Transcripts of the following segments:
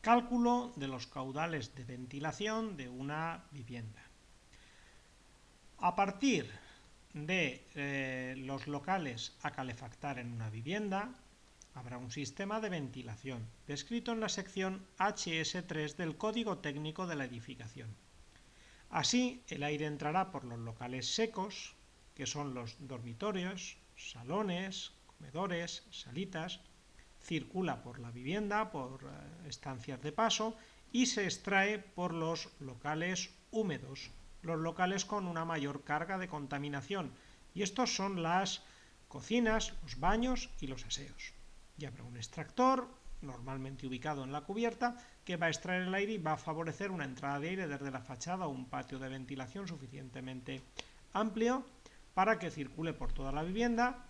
Cálculo de los caudales de ventilación de una vivienda. A partir de los locales a calefactar en una vivienda, habrá un sistema de ventilación, descrito en la sección HS3 del Código Técnico de la Edificación. Así, el aire entrará por los locales secos, que son los dormitorios, salones, comedores, salitas, circula por la vivienda, por estancias de paso, y se extrae por los locales húmedos, los locales con una mayor carga de contaminación, y estos son las cocinas, los baños y los aseos. Y habrá un extractor, normalmente ubicado en la cubierta, que va a extraer el aire y va a favorecer una entrada de aire desde la fachada o un patio de ventilación suficientemente amplio para que circule por toda la vivienda,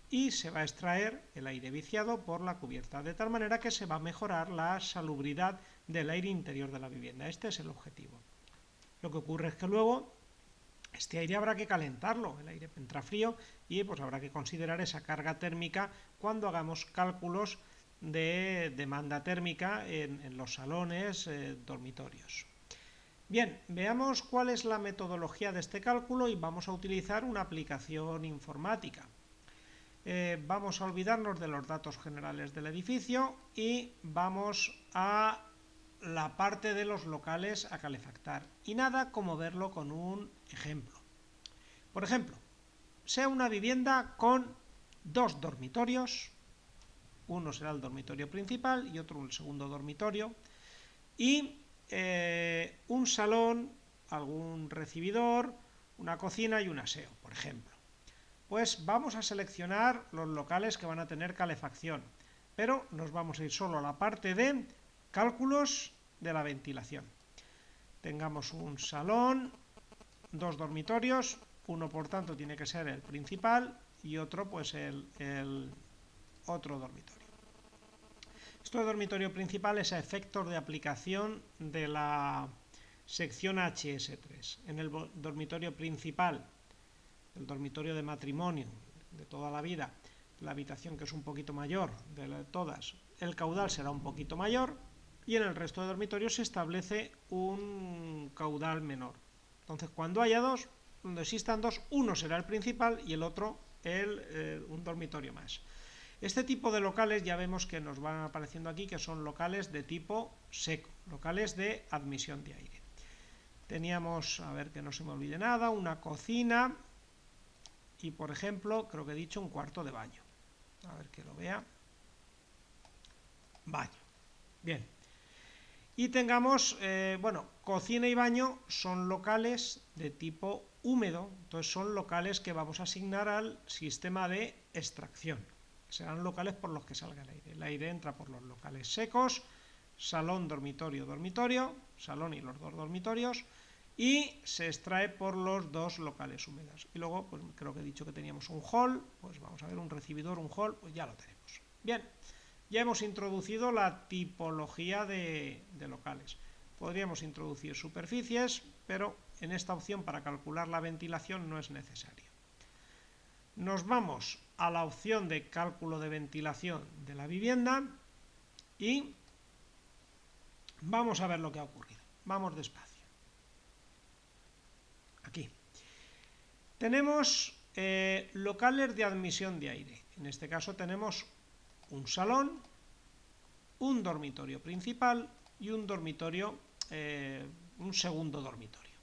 y se va a extraer el aire viciado por la cubierta, de tal manera que se va a mejorar la salubridad del aire interior de la vivienda. Este es el objetivo. Lo que ocurre es que luego este aire habrá que calentarlo, el aire entra frío y pues habrá que considerar esa carga térmica cuando hagamos cálculos de demanda térmica en los salones, dormitorios. Bien, veamos cuál es la metodología de este cálculo y vamos a utilizar una aplicación informática. Vamos a olvidarnos de los datos generales del edificio y vamos a la parte de los locales a calefactar. Y nada como verlo con un ejemplo. Por ejemplo, sea una vivienda con dos dormitorios, uno será el dormitorio principal y otro el segundo dormitorio, y un salón, algún recibidor, una cocina y un aseo, por ejemplo. Pues vamos a seleccionar los locales que van a tener calefacción, pero nos vamos a ir solo a la parte de cálculos de la ventilación. Tengamos un salón, dos dormitorios, uno por tanto tiene que ser el principal y otro pues el otro dormitorio. Esto de dormitorio principal es a efectos de aplicación de la sección HS3. En el dormitorio principal, el dormitorio de matrimonio de toda la vida, la habitación que es un poquito mayor de todas, el caudal será un poquito mayor, y en el resto de dormitorios se establece un caudal menor. Entonces, cuando haya dos, cuando existan dos, uno será el principal y el otro un dormitorio más. Este tipo de locales ya vemos que nos van apareciendo aquí, que son locales de tipo seco, locales de admisión de aire. Teníamos, a ver que no se me olvide nada, una cocina y, por ejemplo, creo que he dicho un cuarto de baño. A ver que lo vea. Baño. Bien. Y tengamos, cocina y baño son locales de tipo húmedo, entonces son locales que vamos a asignar al sistema de extracción. Serán locales por los que salga el aire. El aire entra por los locales secos, salón, dormitorio, dormitorio, salón y los dos dormitorios, y se extrae por los dos locales húmedos. Y luego, pues creo que he dicho que teníamos un hall, pues vamos a ver un recibidor, un hall, pues ya lo tenemos. Bien. Ya hemos introducido la tipología de locales. Podríamos introducir superficies, pero en esta opción para calcular la ventilación no es necesario. Nos vamos a la opción de cálculo de ventilación de la vivienda y vamos a ver lo que ha ocurrido. Vamos despacio. Aquí. Tenemos locales de admisión de aire. En este caso tenemos un salón, un dormitorio principal y un dormitorio, un segundo dormitorio.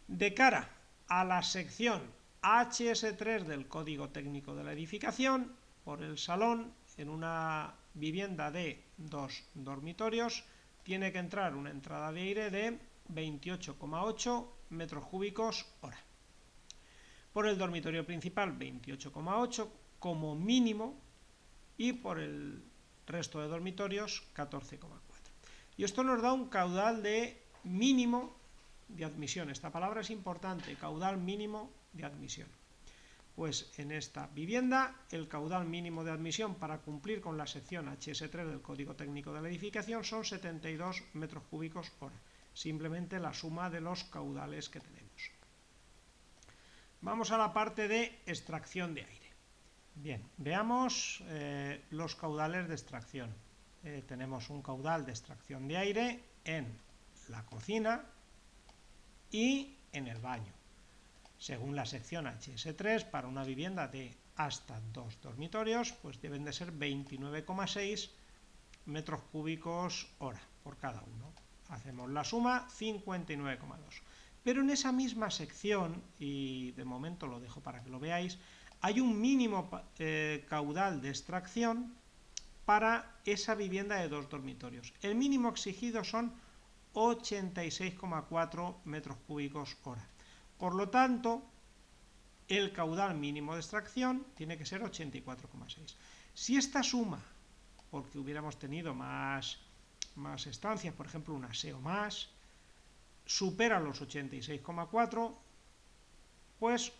De cara a la sección HS3 del Código Técnico de la Edificación, por el salón, en una vivienda de dos dormitorios, tiene que entrar una entrada de aire de 28,8 metros cúbicos hora. Por el dormitorio principal, 28,8 como mínimo, y por el resto de dormitorios 14,4. Y esto nos da un caudal de mínimo de admisión. Esta palabra es importante, caudal mínimo de admisión. Pues en esta vivienda el caudal mínimo de admisión para cumplir con la sección HS3 del Código Técnico de la Edificación son 72 metros cúbicos hora. Simplemente la suma de los caudales que tenemos. Vamos a la parte de extracción de aire. Bien, veamos los caudales de extracción. tenemos un caudal de extracción de aire en la cocina y en el baño. Según la sección HS3, para una vivienda de hasta 2 dormitorios, pues deben de ser 29,6 metros cúbicos hora por cada uno. Hacemos la suma, 59,2. Pero en esa misma sección, y de momento lo dejo para que lo veáis, hay un mínimo caudal de extracción para esa vivienda de 2 dormitorios. El mínimo exigido son 86,4 metros cúbicos hora. Por lo tanto, el caudal mínimo de extracción tiene que ser 84,6. Si esta suma, porque hubiéramos tenido más estancias, por ejemplo un aseo más, supera los 86,4, pues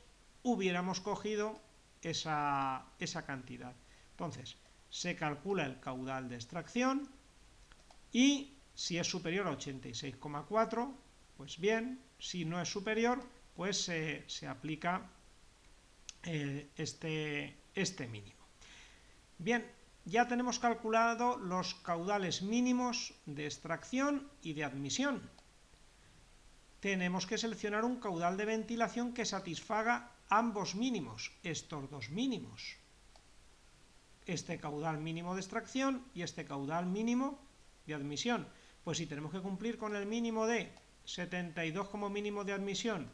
hubiéramos cogido esa cantidad. Entonces, se calcula el caudal de extracción y si es superior a 86,4, pues bien, si no es superior, pues se aplica este mínimo. Bien, ya tenemos calculado los caudales mínimos de extracción y de admisión. Tenemos que seleccionar un caudal de ventilación que satisfaga ambos mínimos, estos dos mínimos. Este caudal mínimo de extracción y este caudal mínimo de admisión. Pues si tenemos que cumplir con el mínimo de 72 como mínimo de admisión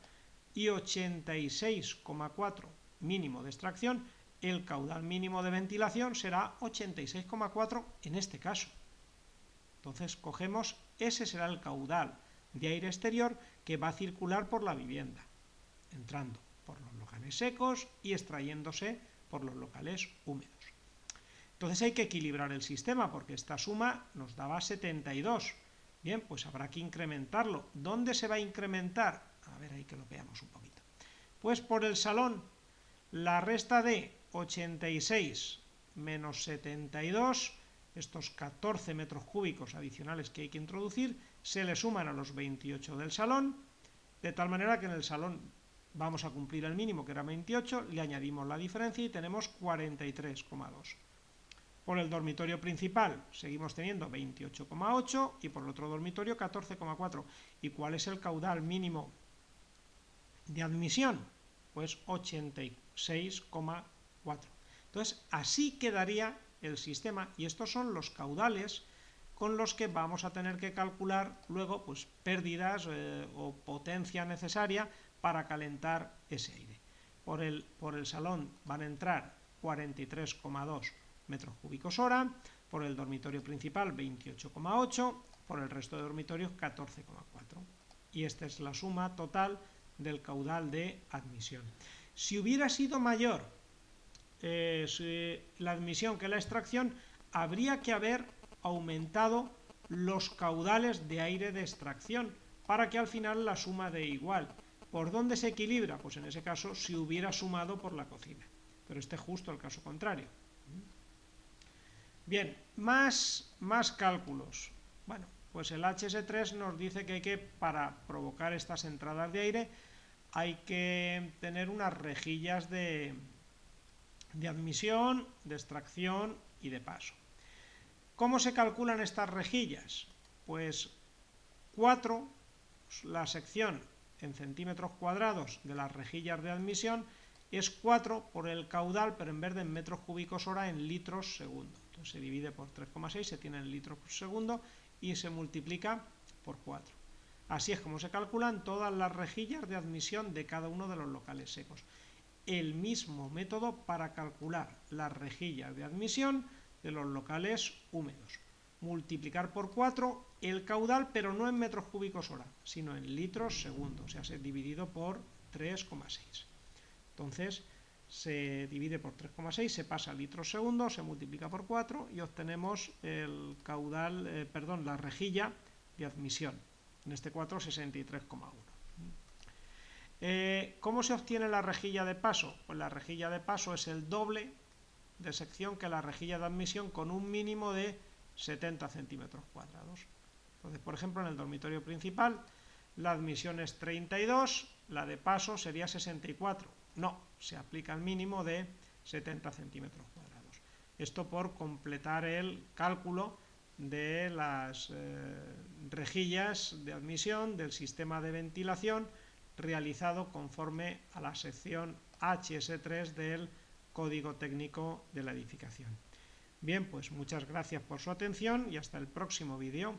y 86,4 mínimo de extracción, el caudal mínimo de ventilación será 86,4 en este caso. Entonces cogemos, ese será el caudal de aire exterior que va a circular por la vivienda, entrando por los locales secos y extrayéndose por los locales húmedos. Entonces hay que equilibrar el sistema porque esta suma nos daba 72. Bien, pues habrá que incrementarlo. ¿Dónde se va a incrementar? A ver, ahí que lo veamos un poquito. Pues por el salón, la resta de 86 menos 72, estos 14 metros cúbicos adicionales que hay que introducir, se le suman a los 28 del salón, de tal manera que en el salón vamos a cumplir el mínimo, que era 28, le añadimos la diferencia y tenemos 43,2. Por el dormitorio principal seguimos teniendo 28,8 y por el otro dormitorio 14,4. ¿Y cuál es el caudal mínimo de admisión? Pues 86,4. Entonces, así quedaría el sistema y estos son los caudales con los que vamos a tener que calcular luego pues pérdidas o potencia necesaria para calentar ese aire. Por el salón van a entrar 43,2 metros cúbicos hora, por el dormitorio principal 28,8, por el resto de dormitorios 14,4. Y esta es la suma total del caudal de admisión. Si hubiera sido mayor la admisión que la extracción, habría que haber aumentado los caudales de aire de extracción para que al final la suma dé igual. ¿Por dónde se equilibra? Pues en ese caso si hubiera sumado por la cocina, pero este es justo el caso contrario. Bien, más cálculos. Bueno, pues el HS3 nos dice que para provocar estas entradas de aire hay que tener unas rejillas de admisión, de extracción y de paso. ¿Cómo se calculan estas rejillas? Pues 4, la sección en centímetros cuadrados de las rejillas de admisión es 4 por el caudal, pero en vez de en metros cúbicos hora, en litros segundo. Entonces se divide por 3,6, se tiene en litros por segundo y se multiplica por 4. Así es como se calculan todas las rejillas de admisión de cada uno de los locales secos. El mismo método para calcular las rejillas de admisión de los locales húmedos. Multiplicar por 4 el caudal, pero no en metros cúbicos hora, sino en litros segundo, o sea, se dividido por 3,6. Entonces se divide por 3,6, se pasa a litros segundo, se multiplica por 4 y obtenemos el caudal, la rejilla de admisión. En este 4, 63,1. ¿Cómo se obtiene la rejilla de paso? Pues la rejilla de paso es el doble de sección que la rejilla de admisión con un mínimo de 70 centímetros cuadrados. Entonces, por ejemplo, en el dormitorio principal la admisión es 32, la de paso sería 64. No, se aplica el mínimo de 70 centímetros cuadrados. Esto por completar el cálculo de las rejillas de admisión del sistema de ventilación realizado conforme a la sección HS3 del Código Técnico de la Edificación. Bien, pues muchas gracias por su atención y hasta el próximo vídeo.